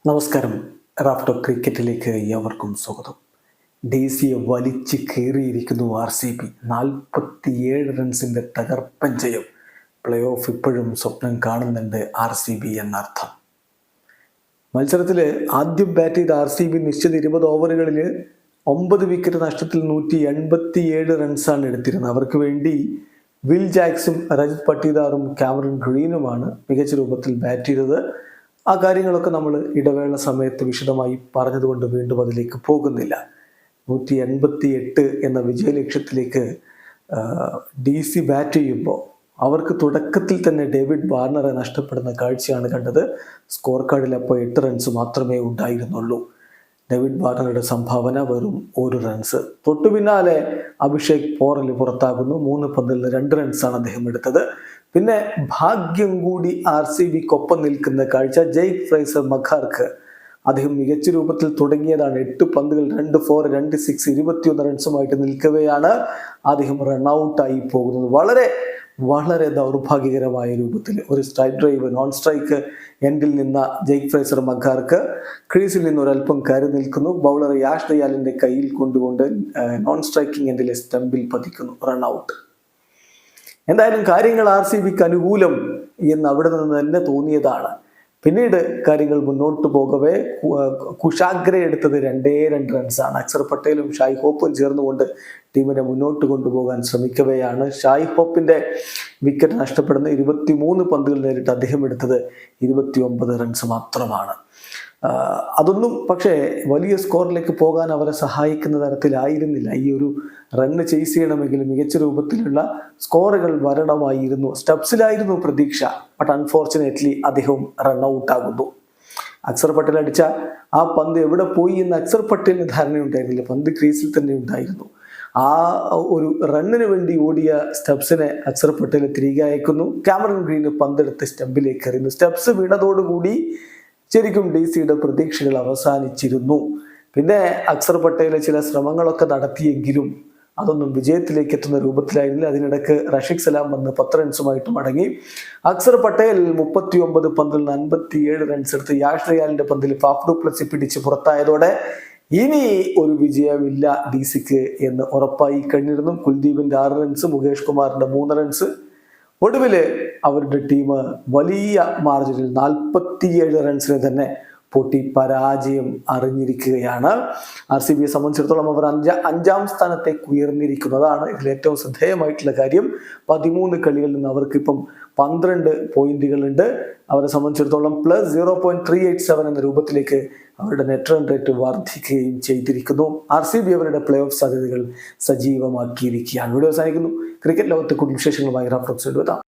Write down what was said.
നമസ്കാരം. റാഫ്റ്റോ ക്രിക്കറ്റിലേക്ക് ഏവർക്കും സ്വാഗതം. ദേശീയ വലിച്ചു കയറിയിരിക്കുന്നു RCB. 47 റൺസിൻ്റെ തകർപ്പൻ ജയം. പ്ലേ ഓഫ് ഇപ്പോഴും സ്വപ്നം കാണുന്നുണ്ട് RCB എന്നർത്ഥം. മത്സരത്തിൽ ആദ്യം ബാറ്റ് ചെയ്ത RCB നിശ്ചിത 20 ഓവറുകളിൽ 9 വിക്കറ്റ് നഷ്ടത്തിൽ 187 റൺസാണ് എടുത്തിരുന്നത്. അവർക്ക് വേണ്ടി വിൽ ജാക്സും രജത് പട്ടീദാറും കാമറൺ ഗ്രീനുമാണ് മികച്ച രൂപത്തിൽ ബാറ്റ് ചെയ്തത്. ആ കാര്യങ്ങളൊക്കെ നമ്മൾ ഇടവേള സമയത്ത് വിശദമായി പറഞ്ഞതുകൊണ്ട് വീണ്ടും അതിലേക്ക് പോകുന്നില്ല. 188 എന്ന വിജയലക്ഷ്യത്തിലേക്ക് DC ബാറ്റ് ചെയ്യുമ്പോൾ അവർക്ക് തുടക്കത്തിൽ തന്നെ ഡേവിഡ് വാർണറെ നഷ്ടപ്പെടുന്ന കാഴ്ചയാണ് കണ്ടത്. സ്കോർ കാർഡിൽ അപ്പോൾ 8 റൺസ് മാത്രമേ ഉണ്ടായിരുന്നുള്ളൂ. ഡേവിഡ് വാർണറുടെ സംഭാവന വെറും 1 റൺസ്. തൊട്ടു പിന്നാലെ അഭിഷേക് പോറൽ പുറത്താകുന്നു. 3 പന്തിൽ 2 റൺസാണ് അദ്ദേഹം എടുത്തത്. പിന്നെ ഭാഗ്യം കൂടി RCBക്കൊപ്പം നിൽക്കുന്ന കാഴ്ച. ജെയ്ക് ഫ്രേസർ മഖാർക്ക് അദ്ദേഹം മികച്ച രൂപത്തിൽ തുടങ്ങിയതാണ്. 8 പന്തുകൾ 2 4 2 6 21 റൺസുമായിട്ട് നിൽക്കവെയാണ് അദ്ദേഹം റൺഔട്ടായി പോകുന്നത്. വളരെ ദൗർഭാഗ്യകരമായ രൂപത്തിൽ ഒരു സ്ട്രൈക്ക് ഡ്രൈവ് നോൺ സ്ട്രൈക്ക് എൻഡിൽ നിന്ന ജെയ്ക് ഫ്രേസർ മഖാർക്ക് ക്രീസിൽ നിന്ന് ഒരല്പം കയറി നിൽക്കുന്നു. ബൗളർ യാഷ് ദയാലിന്റെ കയ്യിൽ കൊണ്ടുകൊണ്ട് നോൺ സ്ട്രൈക്കിംഗ് എൻഡിലെ സ്റ്റംപിൽ പതിക്കുന്നു. റൺഔട്ട്. എന്തായാലും കാര്യങ്ങൾ RCBക്ക് അനുകൂലം എന്ന് അവിടെ നിന്ന് തന്നെ തോന്നിയതാണ്. പിന്നീട് കാര്യങ്ങൾ മുന്നോട്ട് പോകവേ കുശാഗ്ര എടുത്തത് 2 റൺസാണ്. അക്സർ പട്ടേലും ഷായ് ഹോപ്പും ചേർന്നുകൊണ്ട് ടീമിനെ മുന്നോട്ട് കൊണ്ടുപോകാൻ ശ്രമിക്കവെയാണ് ഷായ് ഹോപ്പിന്റെ വിക്കറ്റ് നഷ്ടപ്പെടുന്ന 23 പന്തുകൾ നേരിട്ട് അദ്ദേഹം എടുത്തത് 29 റൺസ് മാത്രമാണ്. അതൊന്നും പക്ഷേ വലിയ സ്കോറിലേക്ക് പോകാൻ അവരെ സഹായിക്കുന്ന തരത്തിലായിരുന്നില്ല. ഈ ഒരു റണ്ണ് ചേസ് ചെയ്യണമെങ്കിൽ മികച്ച രൂപത്തിലുള്ള സ്കോറുകൾ വരണമായിരുന്നു. സ്റ്റെപ്സിലായിരുന്നു പ്രതീക്ഷ. ബട്ട് അൺഫോർച്ചുനേറ്റ്ലി അദ്ദേഹം റൺഔട്ട് ആകുന്നു. അക്സർ പട്ടേൽ അടിച്ച ആ പന്ത് എവിടെ പോയി എന്ന് അക്സർ പട്ടേലിന് ധാരണയുണ്ടായിരുന്നില്ല. പന്ത് ക്രീസിൽ തന്നെ ഉണ്ടായിരുന്നു. ആ ഒരു റണ്ണിന് വേണ്ടി ഓടിയ സ്റ്റെപ്സിനെ അക്സർ പട്ടേൽ തിരികെ അയക്കുന്നു. കാമറൺ ഗ്രീന് പന്തെടുത്ത് സ്റ്റെമ്പിലേക്ക് എറിയുന്നു. സ്റ്റെപ്സ് വീണതോടുകൂടി ശരിക്കും DCയുടെ പ്രതീക്ഷകൾ അവസാനിച്ചിരുന്നു. പിന്നെ അക്സർ പട്ടേൽ ചില ശ്രമങ്ങളൊക്കെ നടത്തിയെങ്കിലും അതൊന്നും വിജയത്തിലേക്ക് എത്തുന്ന രൂപത്തിലായിരുന്നില്ല. അതിനിടയ്ക്ക് റഷീദ് സലാം വന്ന് 10 റൺസുമായിട്ട് മടങ്ങി. അക്സർ പട്ടേൽ 39 പന്തിൽ 57 റൺസ് എടുത്ത് യാഷ് ദയാലിന്റെ പന്തിൽ ഫാഫ് ഡു പ്ലസി പിടിച്ച് പുറത്തായതോടെ ഇനി ഒരു വിജയമില്ല DCക്ക് എന്ന് ഉറപ്പായി കഴിഞ്ഞിരുന്നു. കുൽദീപിന്റെ 6 റൺസ്, മുകേഷ് കുമാറിന്റെ 3 റൺസ്. ഒടുവില് അവരുടെ ടീം വലിയ മാർജിനിൽ 47 റൺസിന് തന്നെ പൊട്ടി പരാജയം അറിഞ്ഞിരിക്കുകയാണ്. RCBയെ സംബന്ധിച്ചിടത്തോളം അവർ 5ാം സ്ഥാനത്തേക്ക് ഉയർന്നിരിക്കുന്നതാണ് ഇതിൽ ഏറ്റവും ശ്രദ്ധേയമായിട്ടുള്ള കാര്യം. 13 കളികളിൽ നിന്ന് അവർക്ക് ഇപ്പം 12 പോയിന്റുകളുണ്ട്. അവരെ സംബന്ധിച്ചിടത്തോളം +0.387 എന്ന രൂപത്തിലേക്ക് അവരുടെ നെറ്റ് റൺ റേറ്റ് വർദ്ധിക്കുകയും ചെയ്തിരിക്കുന്നു. RCB അവരുടെ പ്ലേ ഓഫ് സാധ്യതകൾ സജീവമാക്കിയിരിക്കുകയാണ്. വീഡിയോ അവസാനിക്കുന്നു. ക്രിക്കറ്റ് ലോകത്തെ കൂടുതൽ വിശേഷങ്ങളുമായി റാഫ്റ്റോ എത്താം.